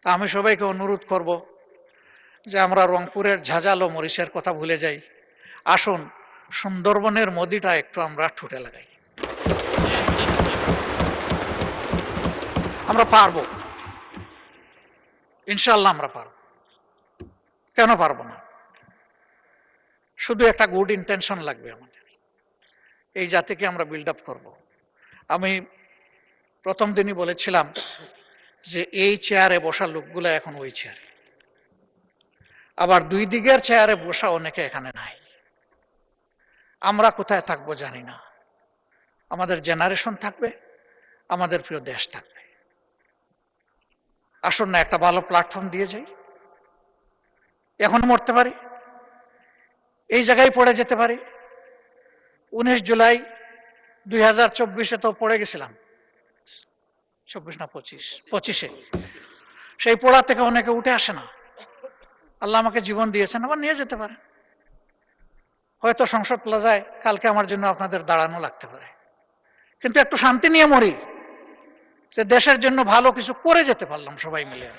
তা আমি সবাইকে অনুরোধ করব যে আমরা রংপুরের ঝাঁঝালো মরিচের কথা ভুলে যাই, আসুন সুন্দরবনের মদিটা একটু আমরা ঠোঁটে লাগাই। আমরা পারবো, ইনশাল্লাহ আমরা পারবো। কেন পারবো না? শুধু একটা গুড ইন্টেনশন লাগবে আমাদের, এই জাতিকে আমরা বিল্ড আপ করবো। আমি প্রথম দিনই বলেছিলাম যে এই চেয়ারে বসা লোকগুলো এখন ওই চেয়ারে, আবার দুই দিকের চেয়ারে বসা অনেকে এখানে নাই। আমরা কোথায় থাকবো জানি না, আমাদের জেনারেশন থাকবে, আমাদের প্রিয় দেশ থাকবে। আসুন না একটা ভালো প্ল্যাটফর্ম দিয়ে যাই। এখন মরতে পারি, এই জায়গায় পড়ে যেতে পারি। 19 জুলাই 2024 তো পড়ে গেছিলাম, 24 না 25-এ। সেই পড়া থেকে অনেকে উঠে আসে না। আল্লাহ আমাকে জীবন দিয়েছেন, আবার নিয়ে যেতে পারে। হয়তো সংসদ প্লাজায় কালকে আমার জন্য আপনাদের দাঁড়ানো লাগতে পারে, কিন্তু একটু শান্তি নিয়ে মরি, যে দেশের জন্য ভালো কিছু করে যেতে পারলাম সবাই মিলে।